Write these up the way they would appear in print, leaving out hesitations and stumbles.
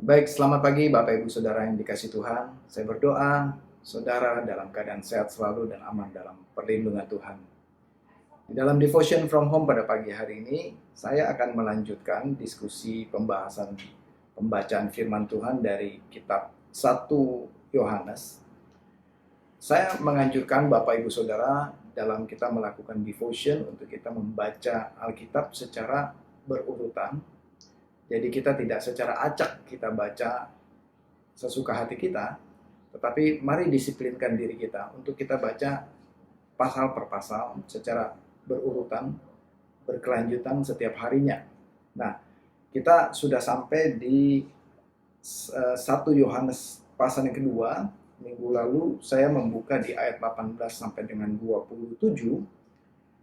Baik, selamat pagi Bapak Ibu Saudara yang dikasih Tuhan. Saya berdoa Saudara dalam keadaan sehat selalu dan aman dalam perlindungan Tuhan. Di dalam Devotion from Home pada pagi hari ini, saya akan melanjutkan diskusi pembahasan pembacaan firman Tuhan dari kitab 1 Yohanes. Saya menganjurkan Bapak Ibu Saudara dalam kita melakukan devotion untuk kita membaca Alkitab secara berurutan. Jadi kita tidak secara acak kita baca sesuka hati kita, tetapi mari disiplinkan diri kita untuk kita baca pasal per pasal secara berurutan, berkelanjutan setiap harinya. Nah, kita sudah sampai di 1 Yohanes pasal yang kedua. Minggu lalu saya membuka di ayat 18 sampai dengan 27.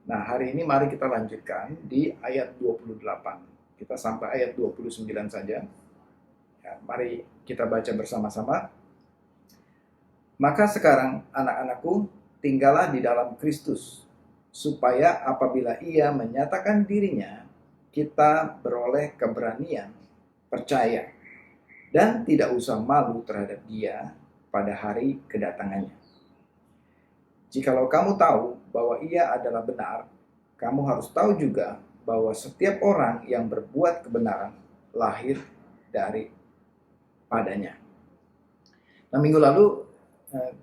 Nah, hari ini mari kita lanjutkan di ayat 28. Kita sampai ayat 29 saja. Ya, mari kita baca bersama-sama. Maka sekarang, anak-anakku, tinggallah di dalam Kristus, supaya apabila Ia menyatakan dirinya, kita beroleh keberanian, percaya, dan tidak usah malu terhadap Dia pada hari kedatangannya. Jikalau kamu tahu bahwa Ia adalah benar, kamu harus tahu juga bahwa setiap orang yang berbuat kebenaran lahir dari padanya. Nah, minggu lalu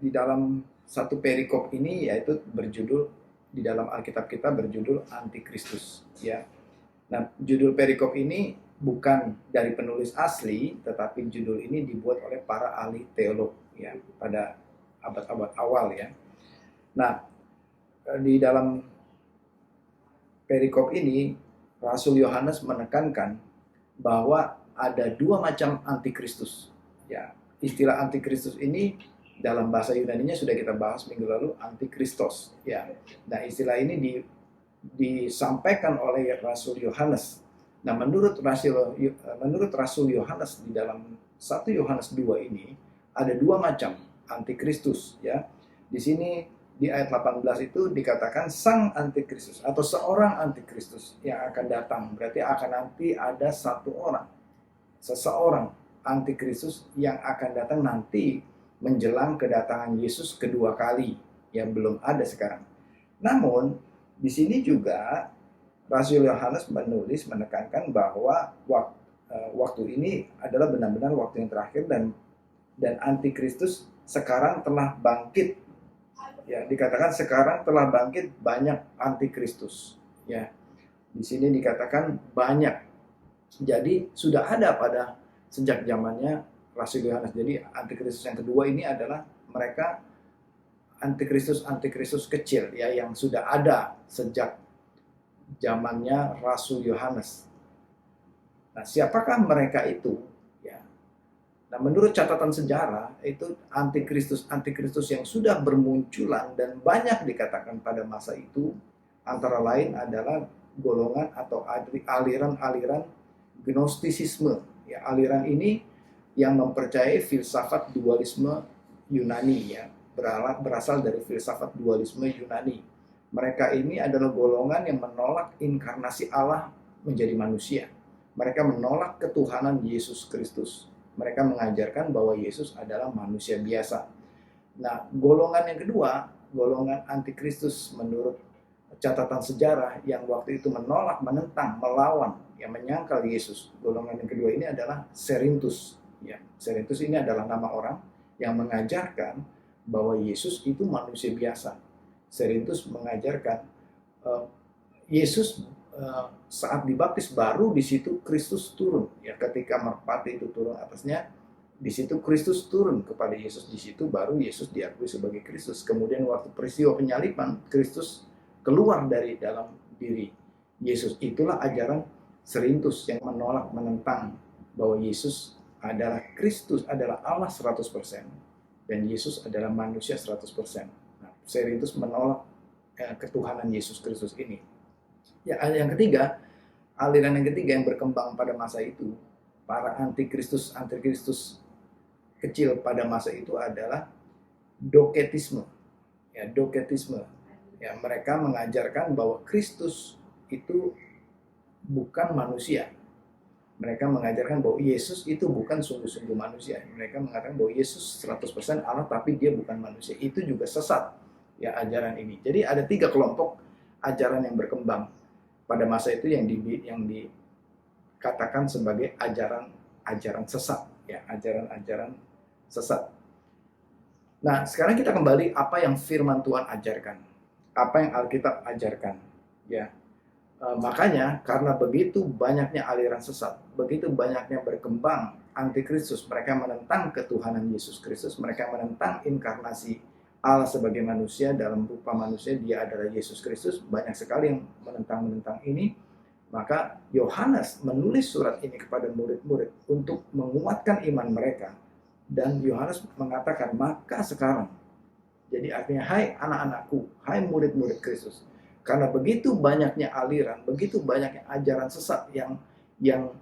di dalam satu perikop ini, yaitu berjudul di dalam Alkitab kita berjudul Antikristus, ya. Nah, judul perikop ini bukan dari penulis asli, tetapi judul ini dibuat oleh para ahli teolog, ya, pada abad-abad awal, ya. Nah, di dalam perikop ini Rasul Yohanes menekankan bahwa ada dua macam antikristus, ya. Istilah antikristus ini dalam bahasa Yunani-nya sudah kita bahas minggu lalu, antikristos, ya. Nah, istilah ini disampaikan oleh Rasul Yohanes. Nah, menurut Rasul Yohanes di dalam 1 Yohanes 2 ini ada dua macam antikristus, ya. Di sini di ayat 18 itu dikatakan sang antikristus atau seorang antikristus yang akan datang. Berarti akan nanti ada satu orang, seseorang antikristus yang akan datang nanti menjelang kedatangan Yesus kedua kali, yang belum ada sekarang. Namun di sini juga Rasul Yohanes menekankan bahwa waktu ini adalah benar-benar waktu yang terakhir, dan antikristus sekarang telah bangkit. Ya, dikatakan sekarang telah bangkit banyak antikristus. Ya, di sini dikatakan banyak. Jadi sudah ada pada sejak zamannya Rasul Yohanes. Jadi antikristus yang kedua ini adalah mereka antikristus kecil, ya, yang sudah ada sejak zamannya Rasul Yohanes. Nah, siapakah mereka itu? Ya. Nah, menurut catatan sejarah itu antikristus yang sudah bermunculan dan banyak dikatakan pada masa itu antara lain adalah golongan atau aliran-aliran Gnostisisme. Ya, aliran ini yang mempercayai filsafat dualisme Yunani, ya, berasal dari filsafat dualisme Yunani. Mereka ini adalah golongan yang menolak inkarnasi Allah menjadi manusia. Mereka menolak ketuhanan Yesus Kristus. Mereka mengajarkan bahwa Yesus adalah manusia biasa. Nah, golongan yang kedua, golongan antikristus menurut catatan sejarah yang waktu itu menolak, menentang, melawan, yang menyangkal Yesus. Golongan yang kedua ini adalah Serintus. Ya, Serintus ini adalah nama orang yang mengajarkan bahwa Yesus itu manusia biasa. Serintus mengajarkan Yesus saat dibaptis baru di situ Kristus turun. Ya, ketika merpati itu turun atasnya, di situ Kristus turun kepada Yesus. Di situ baru Yesus diakui sebagai Kristus. Kemudian waktu peristiwa penyaliban, Kristus keluar dari dalam diri Yesus. Itulah ajaran Serintus yang menolak, menentang bahwa Yesus adalah Kristus, adalah Allah 100%, dan Yesus adalah manusia 100%. Nah, Serintus menolak ketuhanan Yesus Kristus ini. Ya, yang ketiga, aliran yang ketiga yang berkembang pada masa itu, para antikristus kecil pada masa itu adalah doketisme. Ya, doketisme. Ya, mereka mengajarkan bahwa Kristus itu bukan manusia. Mereka mengajarkan bahwa Yesus itu bukan sungguh-sungguh manusia. Mereka mengatakan bahwa Yesus 100% Allah tapi dia bukan manusia. Itu juga sesat ya ajaran ini. Jadi ada 3 kelompok ajaran yang berkembang pada masa itu yang dikatakan sebagai ajaran sesat ya, ajaran sesat. Nah, sekarang kita kembali apa yang firman Tuhan ajarkan. Apa yang Alkitab ajarkan ya. Makanya karena begitu banyaknya aliran sesat, begitu banyaknya berkembang antikristus, mereka menentang ketuhanan Yesus Kristus, mereka menentang inkarnasi Allah sebagai manusia dalam rupa manusia, dia adalah Yesus Kristus, banyak sekali yang menentang ini. Maka Yohanes menulis surat ini kepada murid-murid untuk menguatkan iman mereka. Dan Yohanes mengatakan, maka sekarang, jadi artinya, hai anak-anakku, hai murid-murid Kristus, karena begitu banyaknya aliran, begitu banyaknya ajaran sesat yang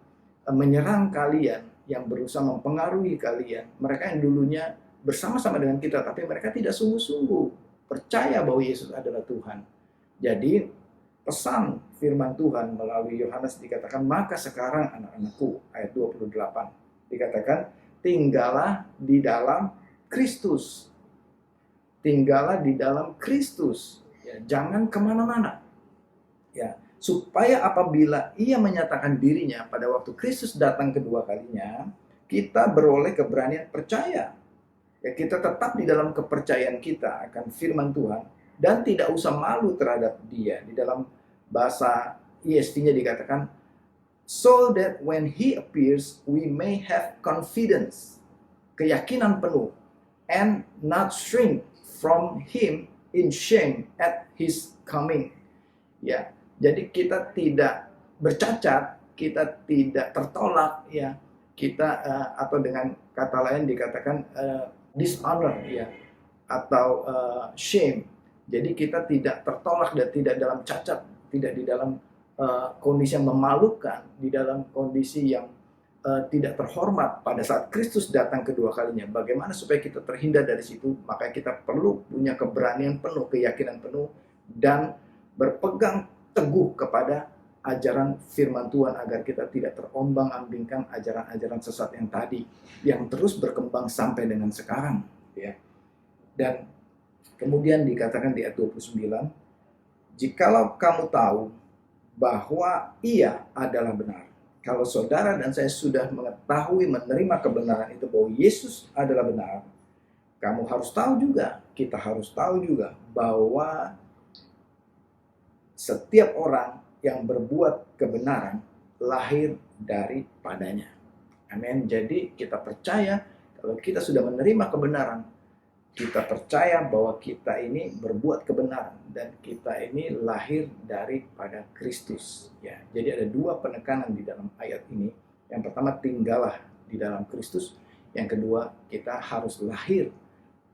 menyerang kalian, yang berusaha mempengaruhi kalian. Mereka yang dulunya bersama-sama dengan kita, tapi mereka tidak sungguh-sungguh percaya bahwa Yesus adalah Tuhan. Jadi pesan firman Tuhan melalui Yohanes dikatakan, maka sekarang anak-anakku, ayat 28, dikatakan, tinggallah di dalam Kristus. Tinggallah di dalam Kristus. Ya, jangan kemana-mana. Ya, supaya apabila ia menyatakan dirinya pada waktu Kristus datang kedua kalinya, kita beroleh keberanian percaya. Ya, kita tetap di dalam kepercayaan kita akan firman Tuhan dan tidak usah malu terhadap dia. Di dalam bahasa ESV-nya dikatakan, so that when he appears, we may have confidence, keyakinan penuh, and not shrink from him in shame at his coming. Ya, jadi kita tidak bercacat, kita tidak tertolak ya. Kita atau dengan kata lain dikatakan dishonor ya, atau shame. Jadi kita tidak tertolak dan tidak dalam cacat, tidak di dalam kondisi yang memalukan, di dalam kondisi yang tidak terhormat pada saat Kristus datang kedua kalinya. Bagaimana supaya kita terhindar dari situ? Maka kita perlu punya keberanian penuh, keyakinan penuh, dan berpegang teguh kepada ajaran firman Tuhan agar kita tidak terombang-ambingkan ajaran-ajaran sesat yang tadi, yang terus berkembang sampai dengan sekarang. Ya. Dan kemudian dikatakan di ayat 29, jikalau kamu tahu bahwa ia adalah benar. Kalau saudara dan saya sudah mengetahui, menerima kebenaran itu bahwa Yesus adalah benar, kamu harus tahu juga, kita harus tahu juga bahwa setiap orang yang berbuat kebenaran lahir daripadanya. Amin. Jadi kita percaya kalau kita sudah menerima kebenaran, kita percaya bahwa kita ini berbuat kebenaran dan kita ini lahir daripada Kristus. Ya, jadi ada 2 penekanan di dalam ayat ini. Yang pertama, tinggallah di dalam Kristus. Yang kedua, kita harus lahir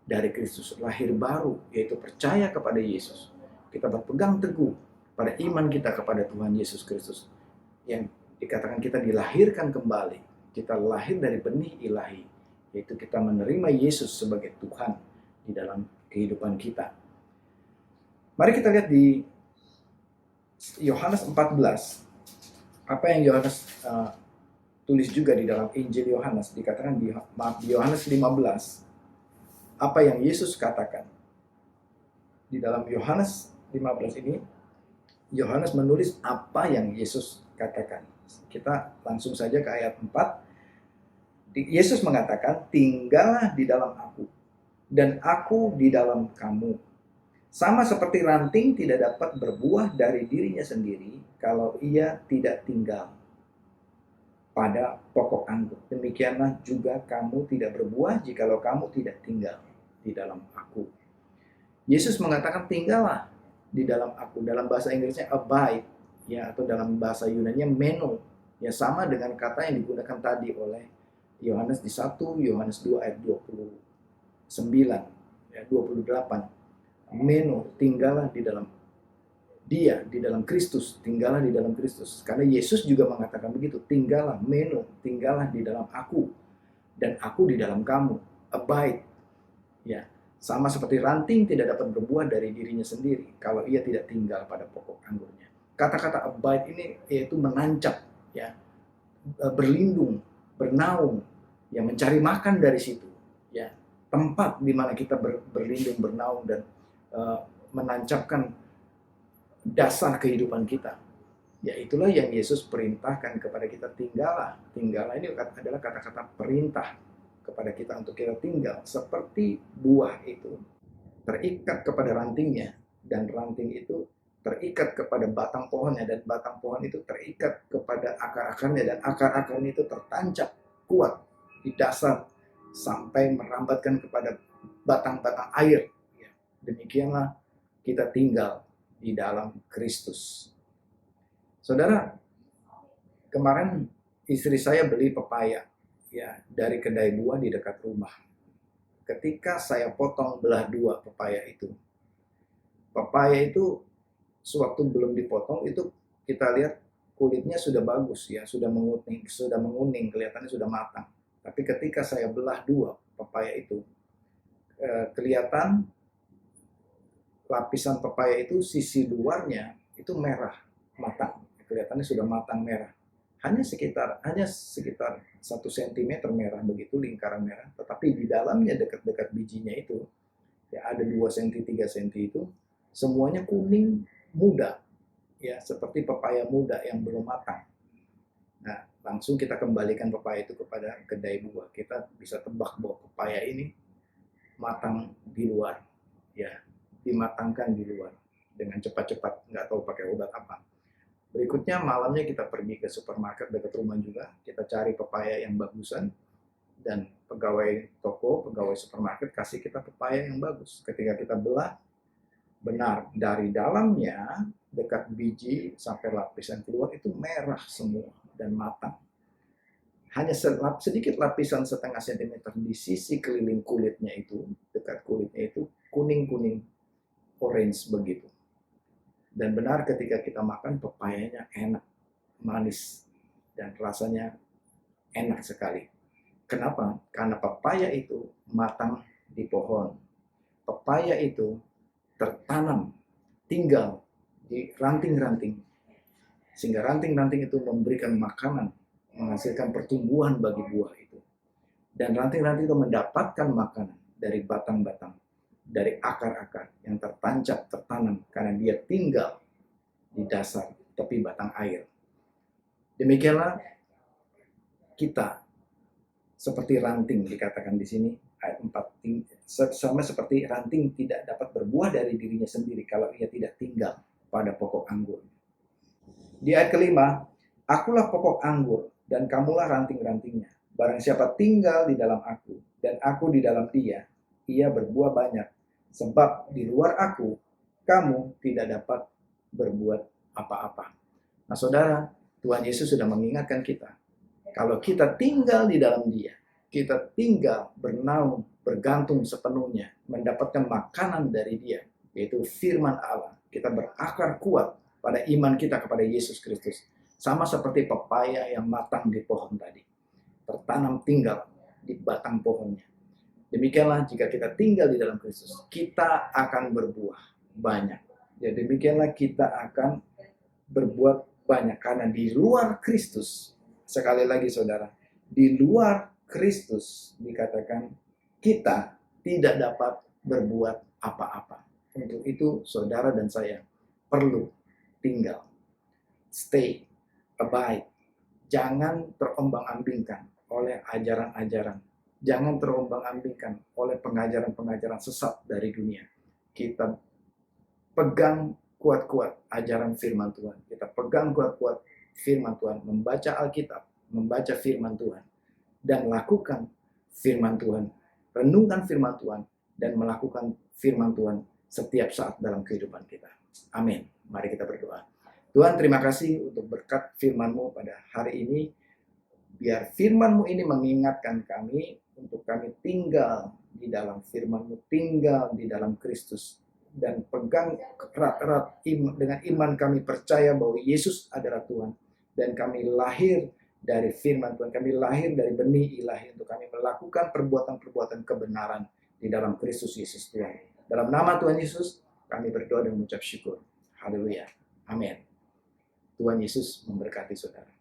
dari Kristus, lahir baru, yaitu percaya kepada Yesus. Kita berpegang teguh pada iman kita kepada Tuhan Yesus Kristus. Yang dikatakan kita dilahirkan kembali, kita lahir dari benih ilahi, yaitu kita menerima Yesus sebagai Tuhan di dalam kehidupan kita. Mari kita lihat di Yohanes 14. Apa yang Yohanes tulis juga di dalam Injil Yohanes, dikatakan di Yohanes 15. Apa yang Yesus katakan. Di dalam Yohanes 15 ini, Yohanes menulis apa yang Yesus katakan. Kita langsung saja ke ayat 4. Yesus mengatakan, tinggallah di dalam aku, dan aku di dalam kamu. Sama seperti ranting tidak dapat berbuah dari dirinya sendiri kalau ia tidak tinggal pada pokok anggur. Demikianlah juga kamu tidak berbuah jikalau kamu tidak tinggal di dalam aku. Yesus mengatakan tinggallah di dalam aku. Dalam bahasa Inggrisnya abide, ya, atau dalam bahasa Yunani-nya meno. Ya, sama dengan kata yang digunakan tadi oleh Yohanes di 1 Yohanes 2 ayat 29, ya, 28. Meno, tinggallah di dalam dia, di dalam Kristus, tinggallah di dalam Kristus. Karena Yesus juga mengatakan begitu, tinggallah, meno, tinggallah di dalam aku, dan aku di dalam kamu, abide. Ya, sama seperti ranting tidak dapat berbuah dari dirinya sendiri kalau ia tidak tinggal pada pokok anggurnya. Kata-kata abide ini yaitu menancap, ya, berlindung, bernaung, ya mencari makan dari situ, ya tempat di mana kita berlindung, bernaung dan menancapkan dasar kehidupan kita. Ya itulah yang Yesus perintahkan kepada kita, tinggallah. Tinggallah ini adalah kata-kata perintah kepada kita untuk kita tinggal seperti buah itu terikat kepada rantingnya, dan ranting itu terikat kepada batang pohonnya, dan batang pohon itu terikat kepada akar-akarnya, dan akar-akarnya itu tertancap kuat di dasar sampai merambatkan kepada batang-batang air. Demikianlah kita tinggal di dalam Kristus. Saudara, kemarin istri saya beli pepaya ya dari kedai buah di dekat rumah. Ketika saya potong belah dua pepaya itu sewaktu belum dipotong itu kita lihat kulitnya sudah bagus ya, sudah menguning, kelihatannya sudah matang. Tapi ketika saya belah dua pepaya itu, kelihatan lapisan pepaya itu sisi luarnya itu merah, matang. Kelihatannya sudah matang merah. Hanya sekitar 1 cm merah begitu, lingkaran merah. Tetapi di dalamnya dekat-dekat bijinya itu, ya ada 2 cm, 3 cm itu, semuanya kuning muda. Ya, seperti pepaya muda yang belum matang. Nah, langsung kita kembalikan pepaya itu kepada kedai buah. Kita bisa tebak bahwa pepaya ini matang di luar. Ya, dimatangkan di luar dengan cepat-cepat, nggak tahu pakai obat apa. Berikutnya malamnya kita pergi ke supermarket dekat rumah juga, kita cari pepaya yang bagusan, dan pegawai toko, pegawai supermarket kasih kita pepaya yang bagus. Ketika kita belah, benar dari dalamnya dekat biji sampai lapisan keluar itu merah semua dan matang. Hanya sedikit lapisan setengah sentimeter di sisi keliling kulitnya itu, dekat kulitnya itu kuning-kuning orange begitu. Dan benar ketika kita makan, pepayanya enak, manis, dan rasanya enak sekali. Kenapa? Karena pepaya itu matang di pohon. Pepaya itu tertanam, tinggal di ranting-ranting. Sehingga ranting-ranting itu memberikan makanan, menghasilkan pertumbuhan bagi buah itu. Dan ranting-ranting itu mendapatkan makanan dari batang-batang, dari akar-akar yang tertancap, tertanam, karena dia tinggal di dasar tepi batang air. Demikianlah kita seperti ranting, dikatakan di sini ayat 4, sama seperti ranting tidak dapat berbuah dari dirinya sendiri kalau ia tidak tinggal pada pokok anggur. Di ayat kelima, akulah pokok anggur dan kamulah ranting-rantingnya. Barang siapa tinggal di dalam aku dan aku di dalam dia, ia berbuah banyak. Sebab di luar aku, kamu tidak dapat berbuat apa-apa. Nah saudara, Tuhan Yesus sudah mengingatkan kita. Kalau kita tinggal di dalam dia, kita tinggal bernaung, bergantung sepenuhnya, mendapatkan makanan dari dia, yaitu firman Allah. Kita berakar kuat pada iman kita kepada Yesus Kristus. Sama seperti pepaya yang matang di pohon tadi. Tertanam tinggal di batang pohonnya. Demikianlah jika kita tinggal di dalam Kristus, kita akan berbuah banyak. Ya, demikianlah kita akan berbuat banyak. Karena di luar Kristus, sekali lagi saudara, di luar Kristus dikatakan kita tidak dapat berbuat apa-apa. Untuk itu saudara dan saya perlu tinggal, stay, abide. Jangan terombang-ambingkan oleh ajaran-ajaran. Jangan terombang-ambingkan oleh pengajaran-pengajaran sesat dari dunia. Kita pegang kuat-kuat ajaran firman Tuhan. Kita pegang kuat-kuat firman Tuhan. Membaca Alkitab, membaca firman Tuhan. Dan lakukan firman Tuhan. Renungkan firman Tuhan. Dan melakukan firman Tuhan setiap saat dalam kehidupan kita. Amin. Mari kita berdoa. Tuhan, terima kasih untuk berkat firman-Mu pada hari ini. Biar firman-Mu ini mengingatkan kami untuk kami tinggal di dalam firman-Mu, tinggal di dalam Kristus, dan pegang erat-erat dengan iman kami percaya bahwa Yesus adalah Tuhan, dan kami lahir dari firman Tuhan, kami lahir dari benih ilahi untuk kami melakukan perbuatan-perbuatan kebenaran di dalam Kristus Yesus Tuhan. Dalam nama Tuhan Yesus, kami berdoa dan mengucap syukur. Haleluya. Amin. Tuhan Yesus memberkati saudara.